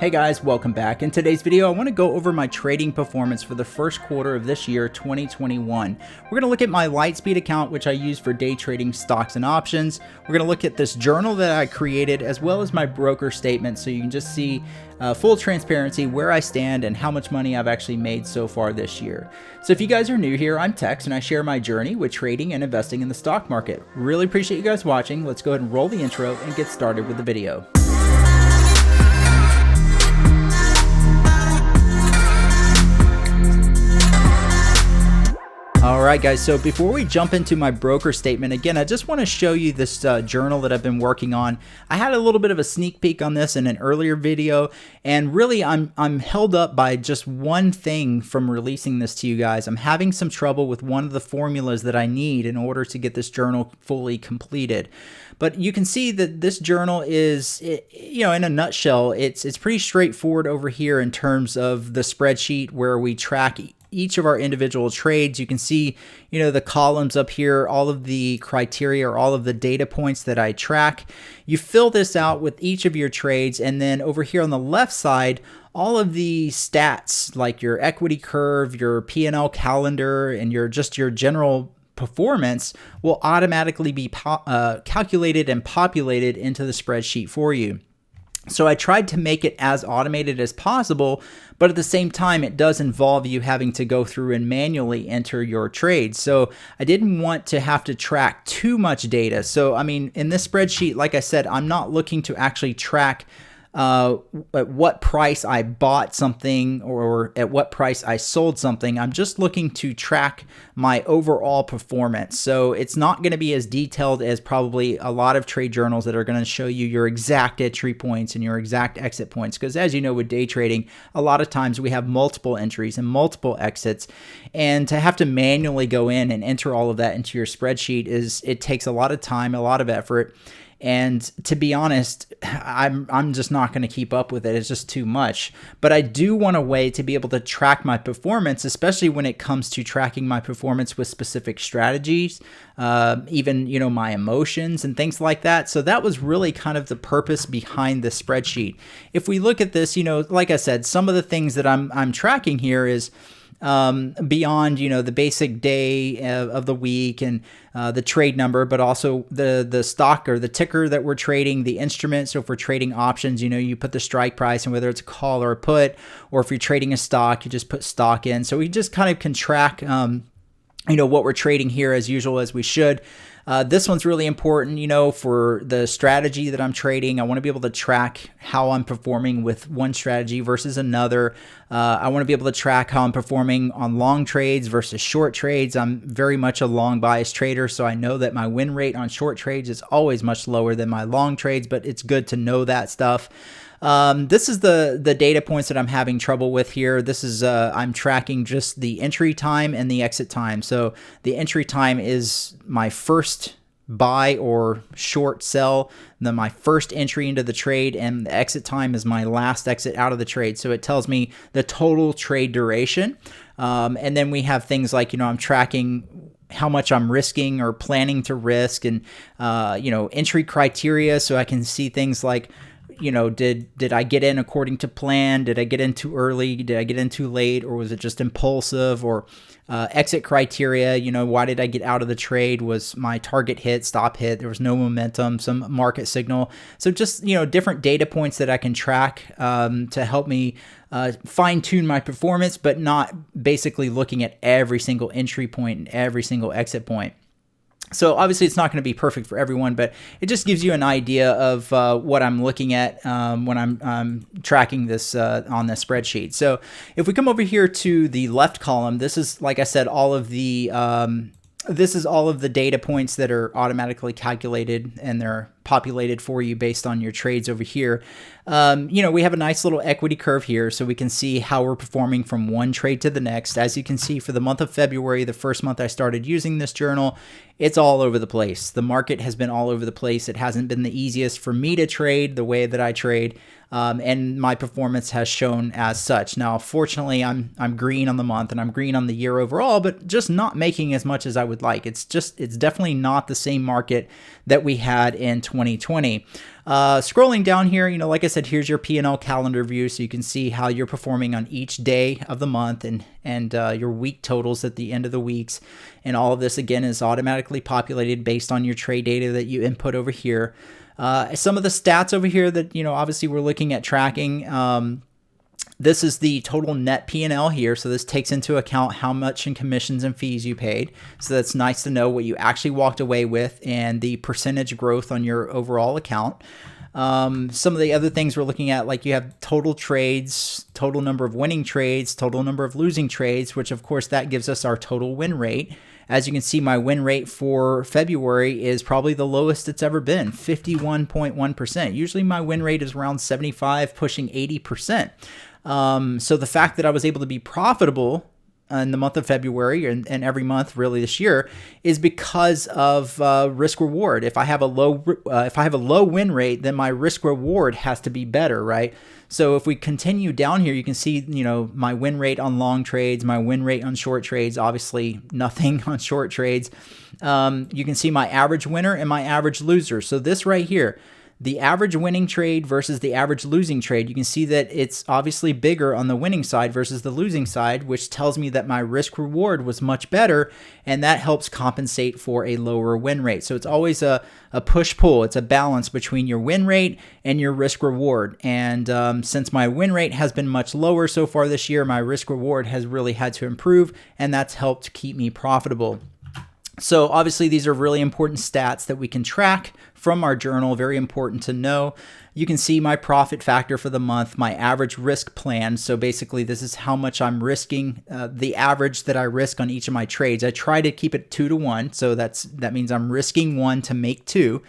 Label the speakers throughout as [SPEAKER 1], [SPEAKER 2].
[SPEAKER 1] Hey guys, welcome back. In today's video, I want to go over my trading performance for the first quarter of this year, 2021. We're going to look at my Lightspeed account, which I use for day trading stocks and options. We're going to look at this journal that I created, as well as my broker statement, so you can just see full transparency where I stand and how much money I've actually made so far this year. So if you guys are new here, I'm Tex, and I share my journey with trading and investing in the stock market. Really appreciate you guys watching. Let's go ahead and roll the intro and get started with the video. Alright guys, so before we jump into my broker statement, again, I just want to show you this journal that I've been working on. I had a little bit of a sneak peek on this in an earlier video, and really I'm held up by just one thing from releasing this to you guys. I'm having some trouble with one of the formulas that I need in order to get this journal fully completed. But you can see that this journal is, in a nutshell, it's pretty straightforward over here in terms of the spreadsheet where we track each of our individual trades. You can see, the columns up here, all of the criteria or all of the data points that I track. You fill this out with each of your trades, and then over here on the left side, all of the stats like your equity curve, your PLL calendar, and your general performance will automatically be calculated and populated into the spreadsheet for you. So I tried to make it as automated as possible, but at the same time, it does involve you having to go through and manually enter your trades. So I didn't want to have to track too much data. So, in this spreadsheet, like I said, I'm not looking to actually track at what price I bought something or at what price I sold something. I'm just looking to track my overall performance. So it's not going to be as detailed as probably a lot of trade journals that are going to show you your exact entry points and your exact exit points. Because as you know, with day trading, a lot of times we have multiple entries and multiple exits. And to have to manually go in and enter all of that into your spreadsheet it takes a lot of time, a lot of effort. And to be honest, I'm just not going to keep up with it. It's just too much. But I do want a way to be able to track my performance, especially when it comes to tracking my performance with specific strategies, even, my emotions and things like that. So that was really kind of the purpose behind the spreadsheet. If we look at this, like I said, some of the things that I'm tracking here is beyond, the basic day of the week and the trade number, but also the stock or the ticker that we're trading, the instrument. So if we're trading options, you put the strike price and whether it's a call or a put, or if you're trading a stock, you just put stock in. So we just kind of can track, what we're trading here as usual as we should. This one's really important, for the strategy that I'm trading. I want to be able to track how I'm performing with one strategy versus another. I want to be able to track how I'm performing on long trades versus short trades. I'm very much a long bias trader, so I know that my win rate on short trades is always much lower than my long trades, but it's good to know that stuff. This is the data points that I'm having trouble with here. This is, I'm tracking just the entry time and the exit time. So the entry time is my first buy or short sell, then my first entry into the trade, and the exit time is my last exit out of the trade. So it tells me the total trade duration. And then we have things like, I'm tracking how much I'm risking or planning to risk, and, entry criteria. So I can see things like, did I get in according to plan? Did I get in too early? Did I get in too late? Or was it just impulsive? Or exit criteria, why did I get out of the trade? Was my target hit, stop hit? There was no momentum, some market signal. So just, different data points that I can track to help me fine tune my performance, but not basically looking at every single entry point and every single exit point. So obviously it's not going to be perfect for everyone, but it just gives you an idea of what I'm looking at when I'm tracking this on this spreadsheet. So if we come over here to the left column, this is, like I said, all of the data points that are automatically calculated, and they're populated for you based on your trades over here. We have a nice little equity curve here, so we can see how we're performing from one trade to the next. As you can see, for the month of February, the first month I started using this journal, it's all over the place. The market has been all over the place. It hasn't been the easiest for me to trade the way that I trade, and my performance has shown as such. Now, fortunately, I'm green on the month and I'm green on the year overall, but just not making as much as I would like. It's definitely not the same market that we had in 2020. 2020. Scrolling down here, like I said, here's your P&L calendar view, so you can see how you're performing on each day of the month and your week totals at the end of the weeks. And all of this, again, is automatically populated based on your trade data that you input over here. Some of the stats over here that, obviously we're looking at tracking. This is the total net P&L here. So this takes into account how much in commissions and fees you paid. So that's nice to know what you actually walked away with and the percentage growth on your overall account. Some of the other things we're looking at, like you have total trades, total number of winning trades, total number of losing trades, which of course that gives us our total win rate. As you can see, my win rate for February is probably the lowest it's ever been, 51.1%. Usually my win rate is around 75, pushing 80%. So the fact that I was able to be profitable in the month of February and every month really this year is because of risk reward. If I have a low win rate, then my risk reward has to be better, right? So if we continue down here, you can see, my win rate on long trades, my win rate on short trades, obviously nothing on short trades. You can see my average winner and my average loser. So this right here, the average winning trade versus the average losing trade, you can see that it's obviously bigger on the winning side versus the losing side, which tells me that my risk reward was much better, and that helps compensate for a lower win rate. So it's always a push-pull. It's a balance between your win rate and your risk reward. And since my win rate has been much lower so far this year, my risk reward has really had to improve, and that's helped keep me profitable. So obviously these are really important stats that we can track from our journal, very important to know. You can see my profit factor for the month, my average risk plan. So basically this is how much I'm risking, the average that I risk on each of my trades. I try to keep it 2 to 1. So that means I'm risking 1 to make 2.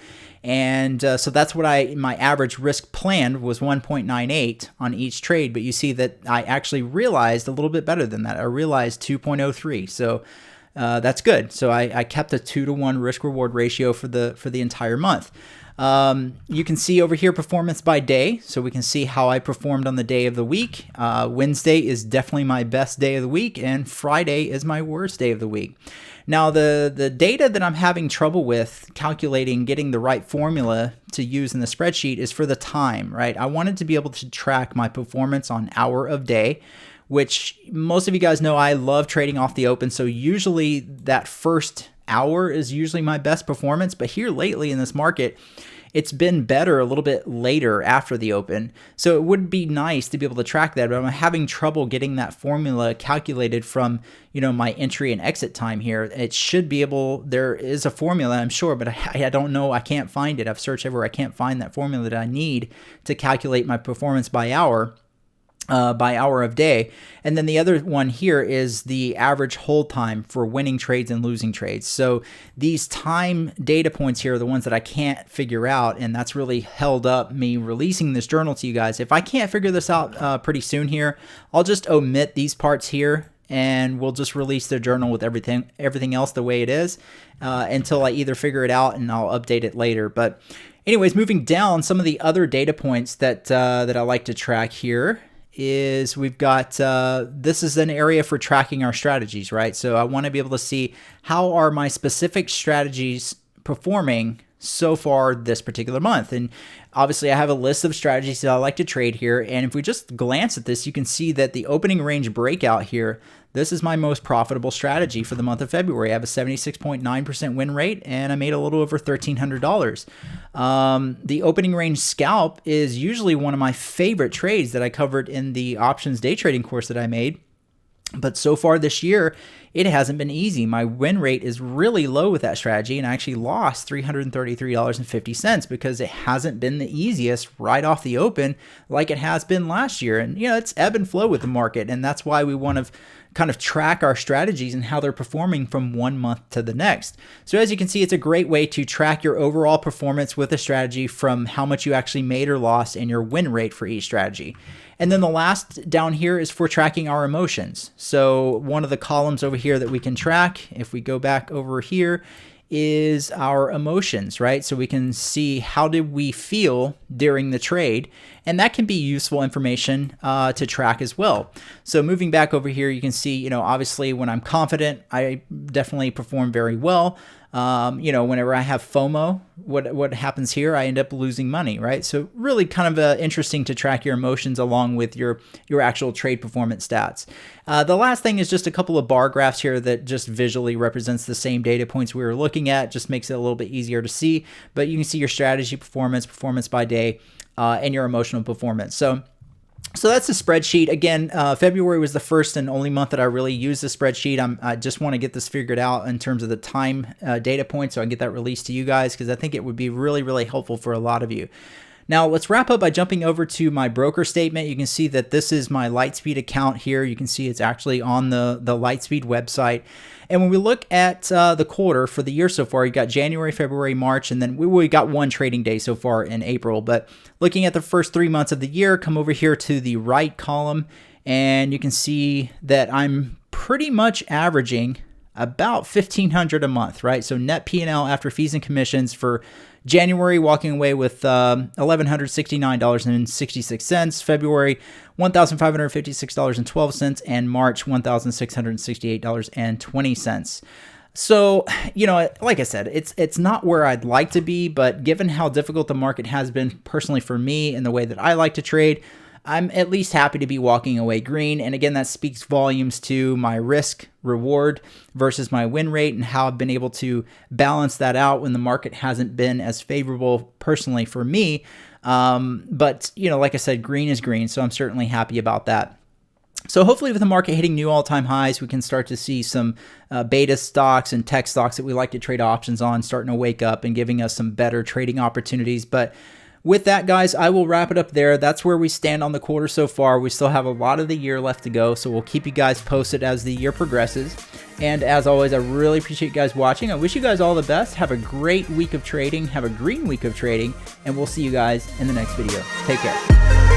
[SPEAKER 1] And so that's what my average risk plan was 1.98 on each trade. But you see that I actually realized a little bit better than that. I realized 2.03. So that's good. So I kept a 2 to 1 risk reward ratio for the entire month. You can see over here performance by day. So we can see how I performed on the day of the week. Wednesday is definitely my best day of the week, and Friday is my worst day of the week. Now the data that I'm having trouble with calculating, getting the right formula to use in the spreadsheet is for the time, right? I wanted to be able to track my performance on hour of day, which most of you guys know I love trading off the open. So usually that first hour is usually my best performance. But here lately in this market, it's been better a little bit later after the open. So it would be nice to be able to track that, but I'm having trouble getting that formula calculated from, my entry and exit time here. It should be able, there is a formula, I'm sure, but I don't know. I can't find it. I've searched everywhere. I can't find that formula that I need to calculate my performance by hour of day. And then the other one here is the average hold time for winning trades and losing trades. So these time data points here are the ones that I can't figure out, and that's really held up me releasing this journal to you guys. If I can't figure this out pretty soon here, I'll just omit these parts here, and we'll just release the journal with everything else the way it is until I either figure it out and I'll update it later. But anyways, moving down, some of the other data points that I like to track here is we've got, this is an area for tracking our strategies, right? So I want to be able to see how are my specific strategies performing so far this particular month. And obviously I have a list of strategies that I like to trade here. And if we just glance at this, you can see that the opening range breakout here, this is my most profitable strategy for the month of February. I have a 76.9% win rate, and I made a little over $1,300. The opening range scalp is usually one of my favorite trades that I covered in the options day trading course that I made. But so far this year, it hasn't been easy. My win rate is really low with that strategy, and I actually lost $333.50 because it hasn't been the easiest right off the open like it has been last year. And, it's ebb and flow with the market, and that's why we want to kind of track our strategies and how they're performing from one month to the next. So as you can see, it's a great way to track your overall performance with a strategy from how much you actually made or lost and your win rate for each strategy. And then the last down here is for tracking our emotions. So one of the columns over here that we can track, if we go back over here, is our emotions, right? So we can see how did we feel during the trade, and that can be useful information to track as well. So moving back over here, you can see, obviously when I'm confident, I definitely perform very well. You know, whenever I have FOMO, what happens here? I end up losing money, right? So really kind of interesting to track your emotions along with your actual trade performance stats. The last thing is just a couple of bar graphs here that just visually represents the same data points we were looking at, just makes it a little bit easier to see. But you can see your strategy performance, performance by day, and your emotional performance. So that's the spreadsheet. Again, February was the first and only month that I really used the spreadsheet. I just want to get this figured out in terms of the time data point so I can get that released to you guys, because I think it would be really, really helpful for a lot of you. Now, let's wrap up by jumping over to my broker statement. You can see that this is my Lightspeed account here. You can see it's actually on the Lightspeed website. And when we look at the quarter for the year so far, you got January, February, March, and then we got one trading day so far in April. But looking at the first 3 months of the year, come over here to the right column, and you can see that I'm pretty much averaging about $1,500 a month, right? So net P&L after fees and commissions for January, walking away with $1,169.66, February, $1,556.12, and March, $1,668.20. So, you know, like I said, it's not where I'd like to be, but given how difficult the market has been personally for me and the way that I like to trade, I'm at least happy to be walking away green. And again, that speaks volumes to my risk reward versus my win rate and how I've been able to balance that out when the market hasn't been as favorable personally for me. But, you know, like I said, green is green. So I'm certainly happy about that. So hopefully with the market hitting new all-time highs, we can start to see some beta stocks and tech stocks that we like to trade options on starting to wake up and giving us some better trading opportunities. But with that, guys, I will wrap it up there. That's where we stand on the quarter so far. We still have a lot of the year left to go, so we'll keep you guys posted as the year progresses. And as always, I really appreciate you guys watching. I wish you guys all the best. Have a great week of trading. Have a green week of trading, and we'll see you guys in the next video. Take care.